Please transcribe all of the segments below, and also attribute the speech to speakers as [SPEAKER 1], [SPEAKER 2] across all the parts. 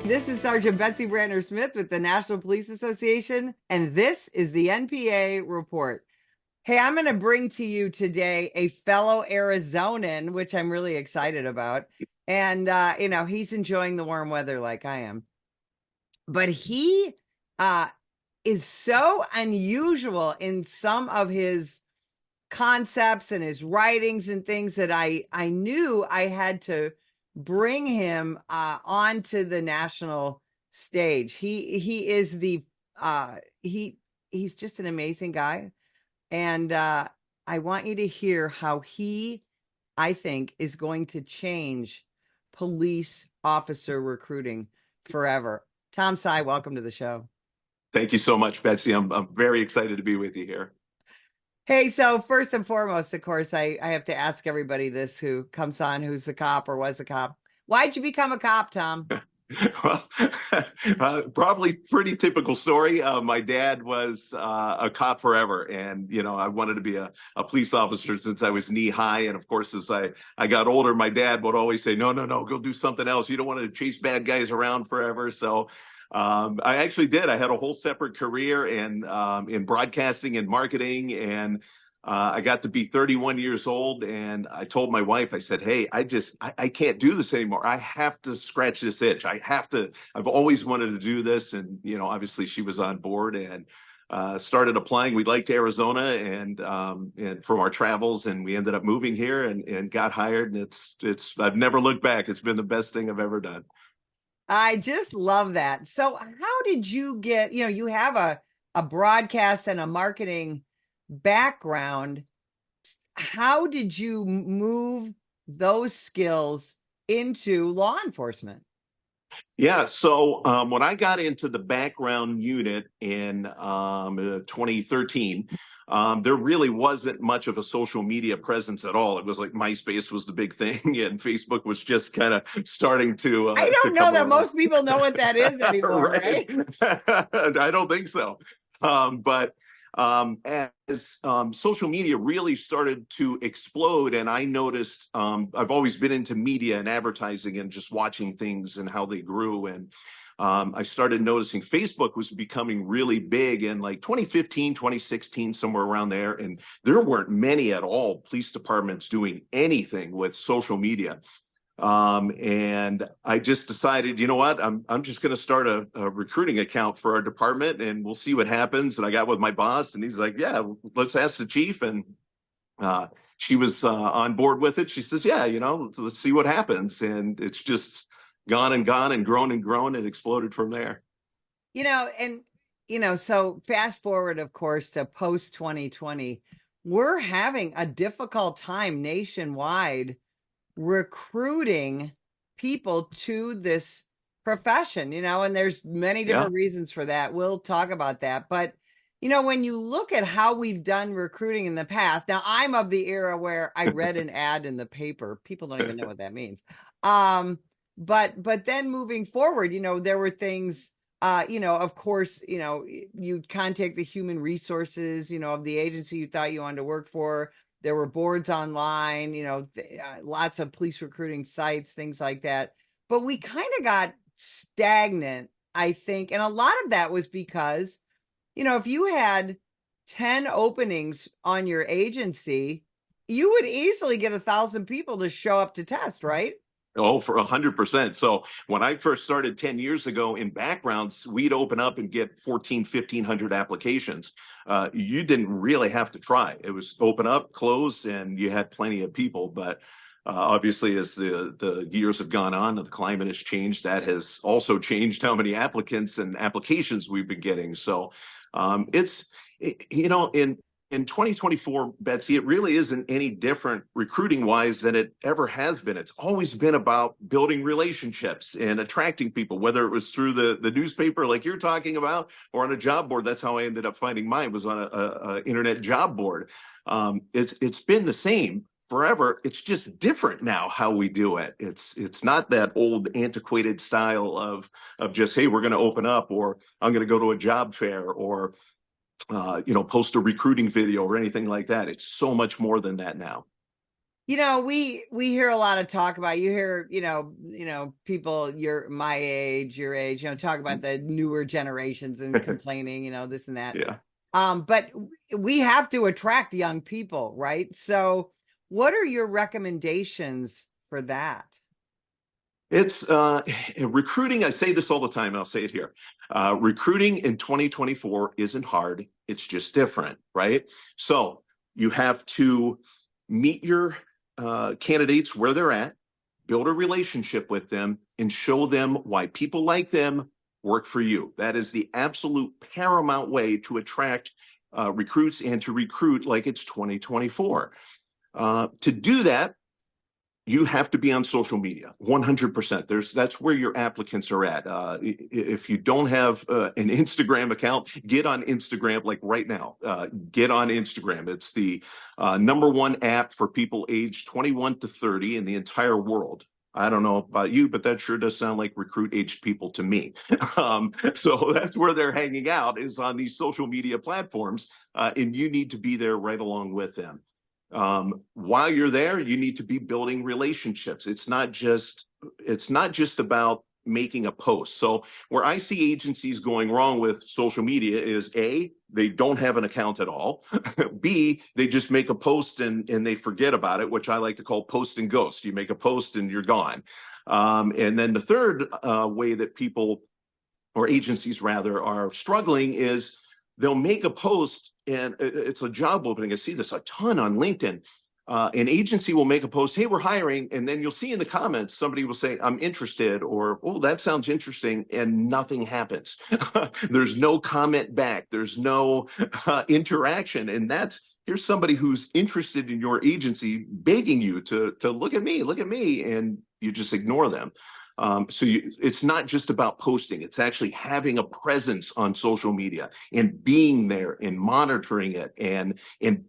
[SPEAKER 1] This is Sergeant Betsy Branner Smith with the National Police Association, and this is the NPA Report. Hey, I'm going to bring to you today a fellow Arizonan, which I'm really excited about. And, he's enjoying the warm weather like I am. But he is so unusual in some of his concepts and his writings and things that I knew I had to bring him onto the national stage. He is he's just an amazing guy, and I want you to hear how he, I think, is going to change police officer recruiting forever. Tom Sy, welcome to the show.
[SPEAKER 2] Thank you so much, Betsy. I'm very excited to be with you here.
[SPEAKER 1] Hey, so first and foremost, of course, I have to ask everybody this who comes on, who's a cop or was a cop. Why'd you become a cop, Tom?
[SPEAKER 2] Well, probably pretty typical story. My dad was a cop forever, and I wanted to be a police officer since I was knee high. And of course, as I got older, my dad would always say, "No, go do something else. You don't want to chase bad guys around forever." So I actually did. I had a whole separate career in broadcasting and marketing, and I got to be 31 years old, and I told my wife, I said, "Hey, I can't do this anymore. I have to scratch this itch. I've always wanted to do this." And, obviously she was on board, and started applying. We liked Arizona and from our travels, and we ended up moving here and got hired. And I've never looked back. It's been the best thing I've ever done.
[SPEAKER 1] I just love that. So how did you get, you have a broadcast and a marketing background. How did you move those skills into law enforcement?
[SPEAKER 2] Yeah, so when I got into the background unit in 2013, there really wasn't much of a social media presence at all. It was like MySpace was the big thing, and Facebook was just kind of starting
[SPEAKER 1] I
[SPEAKER 2] to
[SPEAKER 1] don't know
[SPEAKER 2] come
[SPEAKER 1] that
[SPEAKER 2] around.
[SPEAKER 1] most people know what that is anymore,
[SPEAKER 2] Right.
[SPEAKER 1] right?
[SPEAKER 2] I don't think so. But as social media really started to explode, and I noticed, I've always been into media and advertising and just watching things and how they grew. And I started noticing Facebook was becoming really big in like 2015, 2016, somewhere around there. And there weren't many at all police departments doing anything with social media. And I just decided, you know what, I'm just going to start a recruiting account for our department, and we'll see what happens. And I got with my boss, and he's like, "Yeah, let's ask the chief." And she was on board with it. She says, "Yeah, let's see what happens." And it's just gone and gone and grown and exploded from there.
[SPEAKER 1] So fast forward, of course, to post 2020, we're having a difficult time nationwide recruiting people to this profession, and there's many
[SPEAKER 2] Yeah.
[SPEAKER 1] different reasons for that. We'll talk about that. But, when you look at how we've done recruiting in the past, now I'm of the era where I read an ad in the paper. People don't even know what that means. But then moving forward, there were things, of course, you'd contact the human resources, of the agency you thought you wanted to work for. There were boards online, lots of police recruiting sites, things like that. But we kind of got stagnant, I think. And a lot of that was because, if you had 10 openings on your agency, you would easily get 1,000 people to show up to test, right?
[SPEAKER 2] Oh, for 100%. So when I first started 10 years ago in backgrounds, we'd open up and get 1,500 applications. You didn't really have to try. It was open up, close, and you had plenty of people. But obviously, as the years have gone on, the climate has changed. That has also changed how many applicants and applications we've been getting. So in 2024, Betsy, it really isn't any different recruiting wise than it ever has been. It's always been about building relationships and attracting people, whether it was through the newspaper like you're talking about, or on a job board. That's how I ended up finding mine, was on a internet job board. It's been the same forever. It's just different now how we do it. It's not that old antiquated style of just, hey, we're going to open up, or I'm going to go to a job fair, or post a recruiting video or anything like that. It's so much more than that now.
[SPEAKER 1] We hear a lot of talk about, you hear, people my age, your age, talk about the newer generations and complaining, this and that.
[SPEAKER 2] Yeah.
[SPEAKER 1] But we have to attract young people, right? So what are your recommendations for that?
[SPEAKER 2] It's recruiting. I say this all the time, and I'll say it here. Recruiting in 2024 isn't hard. It's just different, right? So you have to meet your candidates where they're at, build a relationship with them, and show them why people like them work for you. That is the absolute paramount way to attract recruits and to recruit like it's 2024. To do that, you have to be on social media 100%. That's where your applicants are at. If you don't have an Instagram account, get on Instagram like right now. Get on Instagram. It's the number one app for people aged 21 to 30 in the entire world. I don't know about you, but that sure does sound like recruit aged people to me. So that's where they're hanging out, is on these social media platforms, and you need to be there right along with them. While you're there, you need to be building relationships. It's not just about making a post. So where I see agencies going wrong with social media is A, they don't have an account at all. B, they just make a post and they forget about it, which I like to call post and ghost. You make a post and you're gone. And then the third way that people, or agencies rather, are struggling is they'll make a post, and it's a job opening. I see this a ton on LinkedIn. An agency will make a post, hey, we're hiring. And then you'll see in the comments, somebody will say, I'm interested, or, oh, that sounds interesting. And nothing happens. There's no comment back. There's no interaction. And here's somebody who's interested in your agency begging you to look at me. And you just ignore them. It's not just about posting. It's actually having a presence on social media and being there and monitoring it and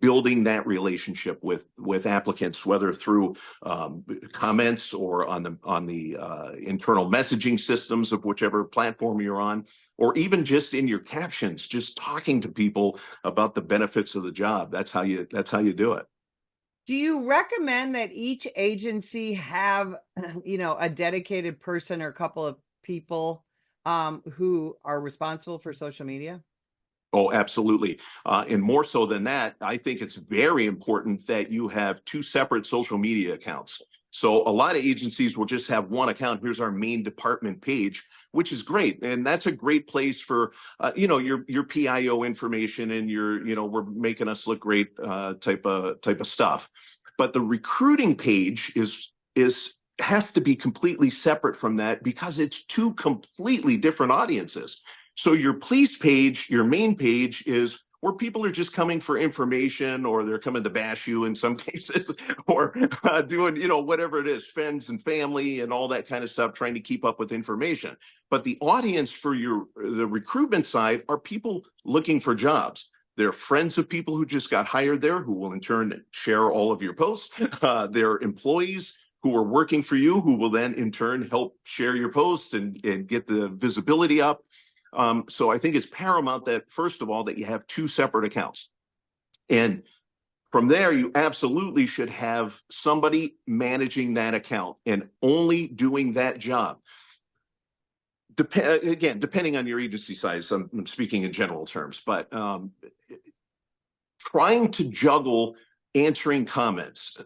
[SPEAKER 2] building that relationship with applicants, whether through comments or on the internal messaging systems of whichever platform you're on, or even just in your captions, just talking to people about the benefits of the job. That's how you do it.
[SPEAKER 1] Do you recommend that each agency have, a dedicated person or a couple of people who are responsible for social media?
[SPEAKER 2] Oh, absolutely. And more so than that, I think it's very important that you have two separate social media accounts. So a lot of agencies will just have one account. Here's our main department page, which is great. And that's a great place for, your PIO information and we're making us look great type of stuff. But the recruiting page has to be completely separate from that, because it's two completely different audiences. So your police page, your main page, is where people are just coming for information, or they're coming to bash you in some cases, or doing, whatever it is, friends and family and all that kind of stuff, trying to keep up with information. But the audience for the recruitment side are people looking for jobs. They're friends of people who just got hired there, who will in turn share all of your posts. They're employees who are working for you, who will then in turn help share your posts and get the visibility up. So I think it's paramount that, first of all, that you have two separate accounts. And from there, you absolutely should have somebody managing that account and only doing that job. Again, depending on your agency size, I'm speaking in general terms, but trying to juggle answering comments,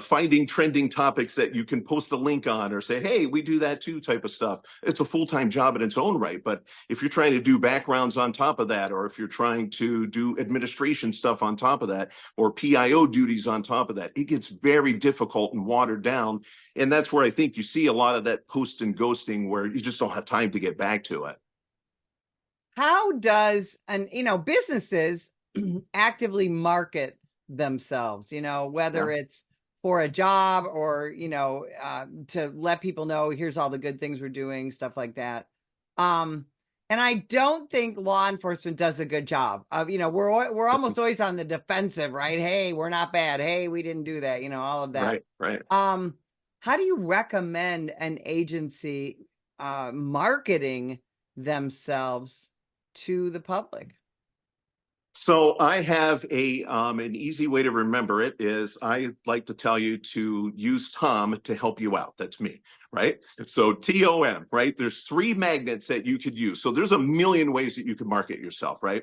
[SPEAKER 2] finding trending topics that you can post a link on or say, hey, we do that too type of stuff. It's a full-time job in its own right. But if you're trying to do backgrounds on top of that, or if you're trying to do administration stuff on top of that, or PIO duties on top of that, it gets very difficult and watered down. And that's where I think you see a lot of that post and ghosting, where you just don't have time to get back to it.
[SPEAKER 1] How does, businesses actively market themselves, whether it's for a job or, to let people know, here's all the good things we're doing, stuff like that. And I don't think law enforcement does a good job of, we're almost always on the defensive, right? Hey, we're not bad. Hey, we didn't do that, all of that.
[SPEAKER 2] Right.
[SPEAKER 1] How do you recommend an agency marketing themselves to the public?
[SPEAKER 2] So I have an easy way to remember it is I like to tell you to use Tom to help you out. That's me, right? So TOM, right? There's three magnets that you could use. So there's a million ways that you can market yourself, right?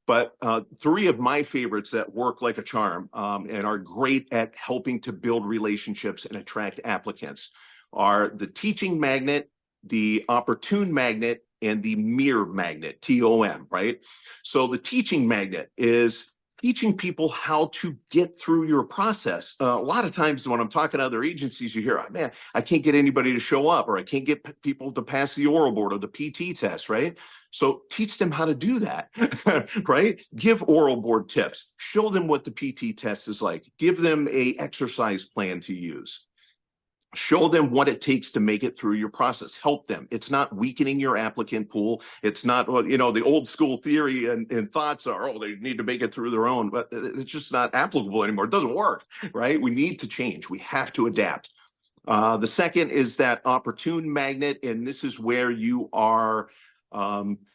[SPEAKER 2] But three of my favorites that work like a charm and are great at helping to build relationships and attract applicants are the teaching magnet, the opportune magnet, and the mirror magnet, TOM, right? So the teaching magnet is teaching people how to get through your process. A lot of times when I'm talking to other agencies, you hear, oh, man, I can't get anybody to show up, or I can't get people to pass the oral board or the PT test, right? So teach them how to do that, right? Give oral board tips. Show them what the PT test is like. Give them a exercise plan to use. Show them what it takes to make it through your process. Help them. It's not weakening your applicant pool. It's not, well, the old school theory and thoughts are, oh, they need to make it through their own, but it's just not applicable anymore. It doesn't work, right? We need to change. We have to adapt. The second is that opportune magnet, and this is where you are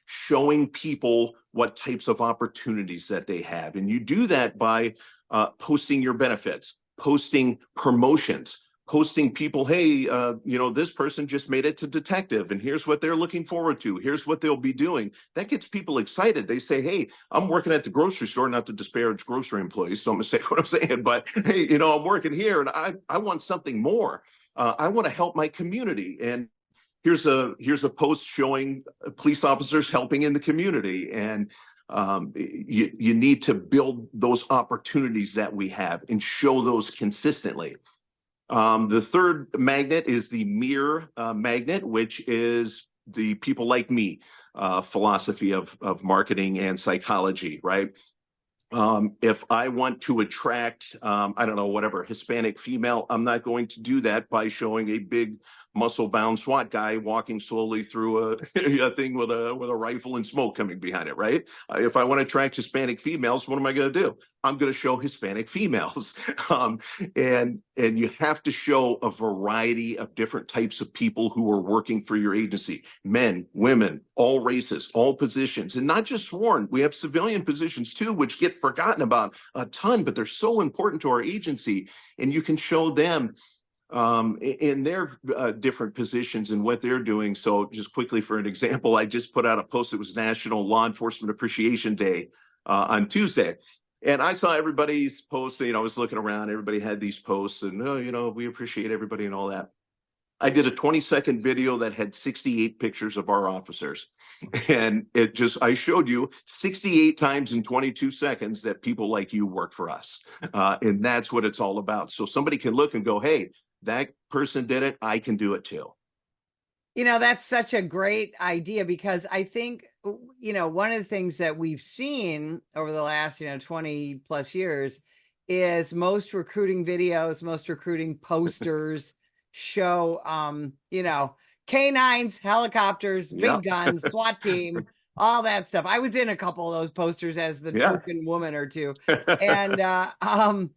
[SPEAKER 2] showing people what types of opportunities that they have. And you do that by posting your benefits, posting promotions, posting people, hey, this person just made it to detective and here's what they're looking forward to. Here's what they'll be doing. That gets people excited. They say, hey, I'm working at the grocery store, not to disparage grocery employees, don't mistake what I'm saying, but hey, I'm working here and I want something more. I want to help my community. And here's a post showing police officers helping in the community. And you need to build those opportunities that we have and show those consistently. The third magnet is the mirror magnet, which is the people like me philosophy of marketing and psychology, right? If I want to attract, I don't know, whatever, Hispanic female, I'm not going to do that by showing a big muscle-bound SWAT guy walking slowly through a thing with a rifle and smoke coming behind it, right? If I want to attract Hispanic females, what am I going to do? I'm going to show Hispanic females, and you have to show a variety of different types of people who are working for your agency: men, women, all races, all positions, and not just sworn. We have civilian positions too, which get forgotten about a ton, but they're so important to our agency, and you can show them in their different positions and what they're doing. So just quickly, for an example, I just put out a post. It was National Law Enforcement Appreciation Day on Tuesday. And I saw everybody's posts, I was looking around, everybody had these posts and, we appreciate everybody and all that. I did a 20-second video that had 68 pictures of our officers. And I showed you 68 times in 22 seconds that people like you work for us. And that's what it's all about. So somebody can look and go, hey, that person did it, I can do it too.
[SPEAKER 1] That's such a great idea, because I think, one of the things that we've seen over the last, 20 plus years is most recruiting videos, most recruiting posters show, canines, helicopters, big guns, SWAT team, all that stuff. I was in a couple of those posters as the token woman or two. And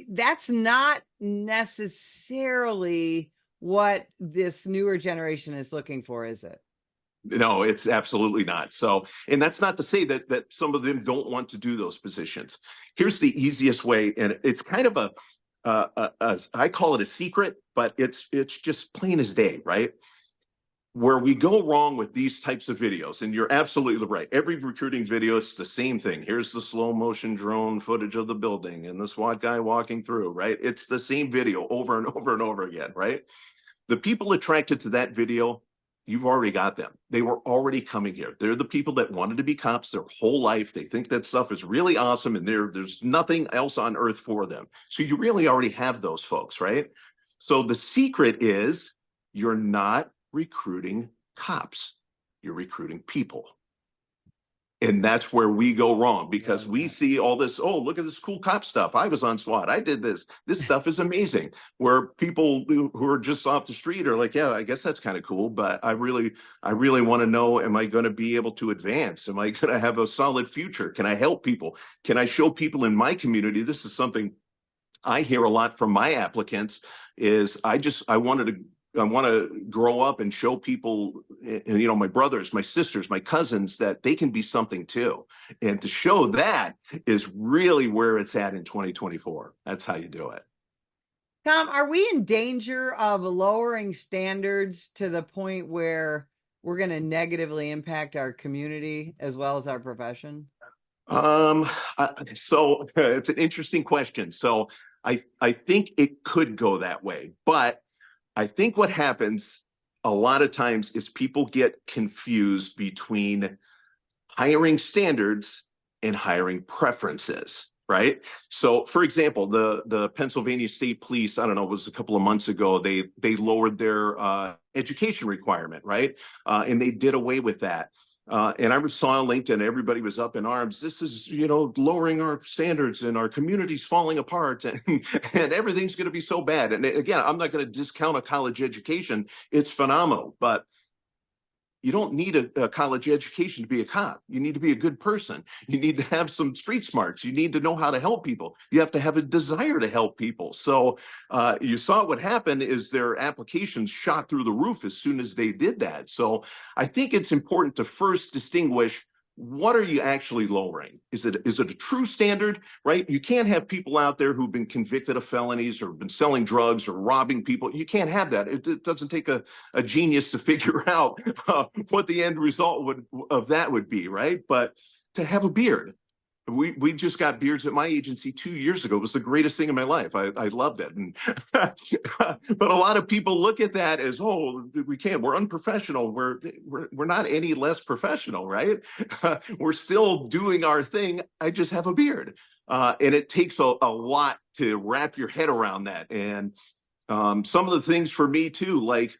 [SPEAKER 1] that's not necessarily what this newer generation is looking for, is it?
[SPEAKER 2] No, it's absolutely not. So, and that's not to say that some of them don't want to do those positions. Here's the easiest way, and it's kind of I call it a secret, but it's just plain as day, right? Where we go wrong with these types of videos, and you're absolutely right. Every recruiting video, it's the same thing. Here's the slow motion drone footage of the building and the SWAT guy walking through, right? It's the same video over and over and over again, right? The people attracted to that video, you've already got them. They were already coming here. They're the people that wanted to be cops their whole life. They think that stuff is really awesome, and there's nothing else on earth for them. So you really already have those folks, right? So the secret is you're not recruiting cops. You're recruiting people. And that's where we go wrong, because we see all this, oh, look at this cool cop stuff. I was on SWAT. I did this. This stuff is amazing. Where people who are just off the street are like, yeah, I guess that's kind of cool, but I really want to know, am I going to be able to advance? Am I going to have a solid future? Can I help people? Can I show people in my community? This is something I hear a lot from my applicants is I want to grow up and show people and my brothers, my sisters, my cousins, that they can be something too. And to show that is really where it's at in 2024. That's how you do it.
[SPEAKER 1] Tom, are we in danger of lowering standards to the point where we're going to negatively impact our community as well as our profession?
[SPEAKER 2] Um, so it's an interesting question. So I think it could go that way, but I think what happens a lot of times is people get confused between hiring standards and hiring preferences, right? So, for example, the Pennsylvania State Police, I don't know, it was a couple of months ago, they lowered their education requirement, right? And they did away with that. And I saw on LinkedIn, everybody was up in arms. This is, lowering our standards and our community's falling apart, and everything's going to be so bad. And again, I'm not going to discount a college education. It's phenomenal, but you don't need a college education to be a cop. You need to be a good person. You need to have some street smarts. You need to know how to help people. You have to have a desire to help people. So you saw what happened is their applications shot through the roof as soon as they did that. So I think it's important to first distinguish, what are you actually lowering? Is it a true standard, right? You can't have people out there who've been convicted of felonies or been selling drugs or robbing people. You can't have that. It doesn't take a genius to figure out what the end result of that would be, right? But to have a beard, we just got beards at my agency 2 years ago. It was the greatest thing in my life. I loved it. And but a lot of people look at that as, oh, we can't. We're unprofessional. We're not any less professional, right? We're still doing our thing. I just have a beard, and it takes a lot to wrap your head around that. And some of the things for me too, like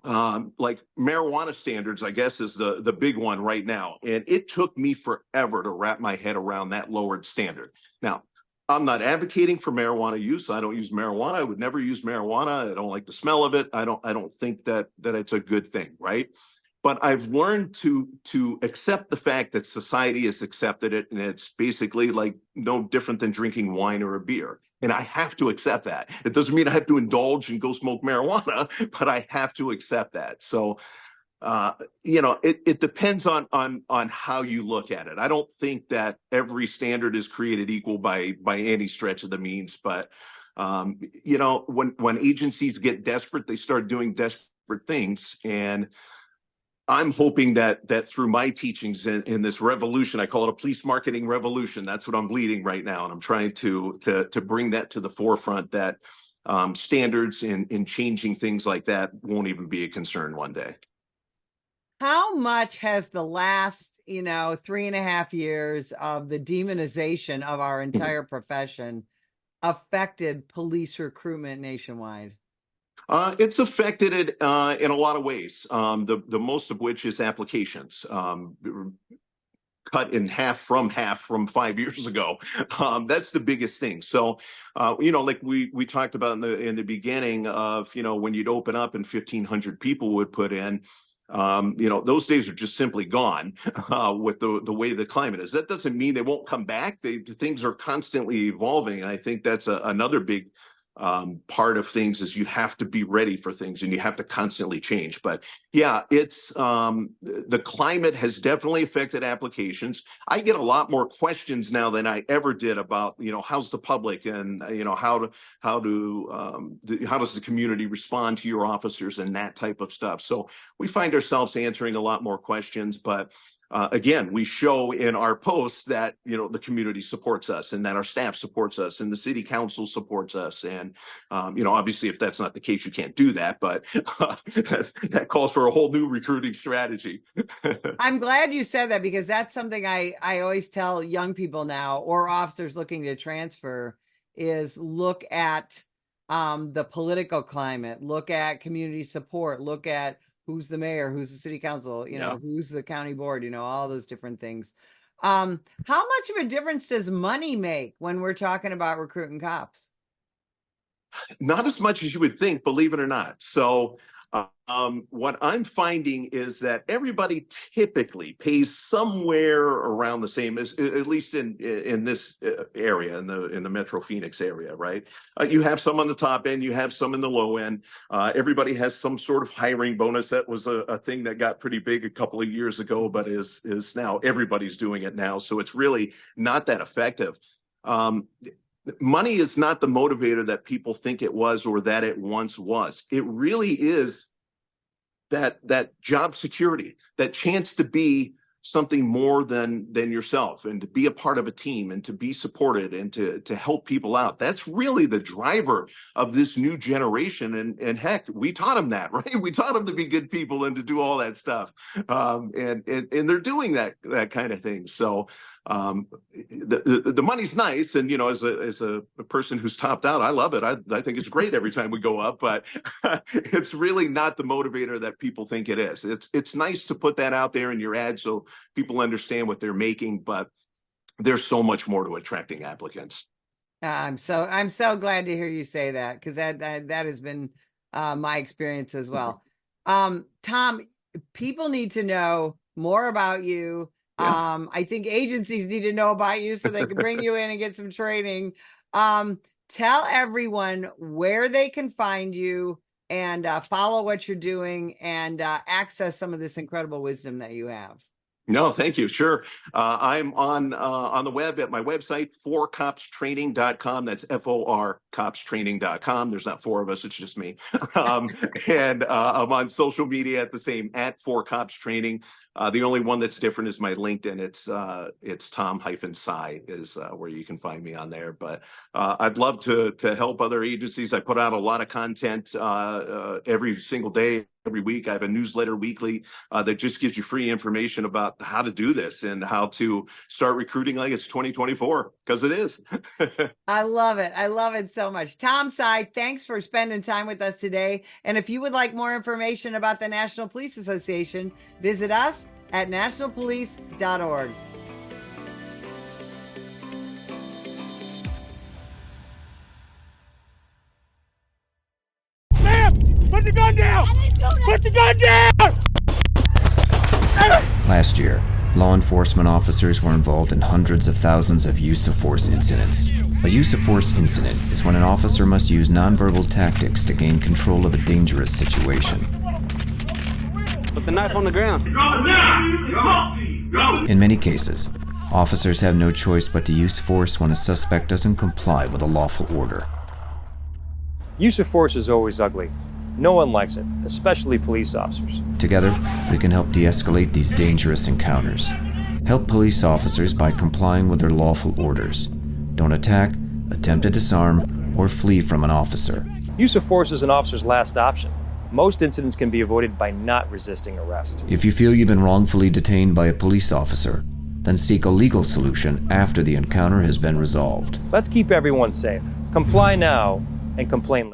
[SPEAKER 2] marijuana standards, I guess, is the big one right now. And it took me forever to wrap my head around that lowered standard. Now, I'm not advocating for marijuana use. I don't use marijuana. I would never use marijuana. I don't like the smell of it. I don't think that it's a good thing, right? But I've learned to accept the fact that society has accepted it, and it's basically like no different than drinking wine or a beer. And I have to accept that. It doesn't mean I have to indulge and go smoke marijuana, but I have to accept that. So, it depends on how you look at it. I don't think that every standard is created equal by any stretch of the means. But when agencies get desperate, they start doing desperate things. And I'm hoping that through my teachings in this revolution, I call it a police marketing revolution. That's what I'm leading right now, and I'm trying to bring that to the forefront. That standards in changing things like that won't even be a concern one day.
[SPEAKER 1] How much has the last, 3.5 years of the demonization of our entire profession affected police recruitment nationwide?
[SPEAKER 2] It's affected it in a lot of ways. The most of which is applications. Cut in half from 5 years ago. That's the biggest thing. So, like we talked about in the beginning of, when you'd open up and 1,500 people would put in, those days are just simply gone with the way the climate is. That doesn't mean they won't come back. Things are constantly evolving. And I think that's another big part of things is you have to be ready for things, and you have to constantly change. But yeah, it's the climate has definitely affected applications. I get a lot more questions now than I ever did about, how's the public, and how does the community respond to your officers and that type of stuff. So we find ourselves answering a lot more questions. But again, we show in our posts that the community supports us, and that our staff supports us, and the city council supports us. And obviously, if that's not the case, you can't do that. But that calls for a whole new recruiting strategy.
[SPEAKER 1] I'm glad you said that, because that's something I always tell young people now, or officers looking to transfer, is look at the political climate, look at community support, look at who's the mayor, who's the city council,
[SPEAKER 2] Yeah.
[SPEAKER 1] who's the county board, all those different things. How much of a difference does money make when we're talking about recruiting cops?
[SPEAKER 2] Not as much as you would think, believe it or not. So What I'm finding is that everybody typically pays somewhere around the same, as at least in this area, in the Metro Phoenix area, right? You have some on the top end, you have some in the low end. Everybody has some sort of hiring bonus. That was a thing that got pretty big a couple of years ago, but is now everybody's doing it now. So it's really not that effective. Money is not the motivator that people think it was or that it once was. It really is that job security, that chance to be something more than yourself, and to be a part of a team, and to be supported, and to help people out. That's really the driver of this new generation. And heck, we taught them that, right? We taught them to be good people and to do all that stuff. And they're doing that kind of thing. So the money's nice, and as a person who's topped out, I love it. I think it's great every time we go up, but it's really not the motivator that people think it is. It's nice to put that out there in your ad so people understand what they're making, but there's so much more to attracting applicants.
[SPEAKER 1] I'm so glad to hear you say that, because that has been my experience as well. Tom, people need to know more about you. Yeah. I think agencies need to know about you so they can bring you in and get some training. Tell everyone where they can find you and follow what you're doing and access some of this incredible wisdom that you have.
[SPEAKER 2] No, thank you. Sure. I'm on the web at my website, forcopstraining.com. That's FOR copstraining.com. There's not four of us. It's just me. And I'm on social media at the same, at forcopstraining. The only one that's different is my LinkedIn. It's Tom-Sy is where you can find me on there. But I'd love to help other agencies. I put out a lot of content every single day, every week. I have a newsletter weekly that just gives you free information about how to do this and how to start recruiting like it's 2024, because it is.
[SPEAKER 1] I love it. I love it so much. Tom-Sy, thanks for spending time with us today. And if you would like more information about the National Police Association, visit us at nationalpolice.org.
[SPEAKER 3] Ma'am, put the gun down! Put the gun down!
[SPEAKER 4] Last year, law enforcement officers were involved in hundreds of thousands of use of force incidents. A use of force incident is when an officer must use nonverbal tactics to gain control of a dangerous situation.
[SPEAKER 5] Put the knife on the ground.
[SPEAKER 4] In many cases, officers have no choice but to use force when a suspect doesn't comply with a lawful order.
[SPEAKER 3] Use of force is always ugly. No one likes it, especially police officers.
[SPEAKER 4] Together, we can help de-escalate these dangerous encounters. Help police officers by complying with their lawful orders. Don't attack, attempt to disarm, or flee from an officer.
[SPEAKER 3] Use of force is an officer's last option. Most incidents can be avoided by not resisting arrest.
[SPEAKER 4] If you feel you've been wrongfully detained by a police officer, then seek a legal solution after the encounter has been resolved.
[SPEAKER 3] Let's keep everyone safe. Comply now and complain later.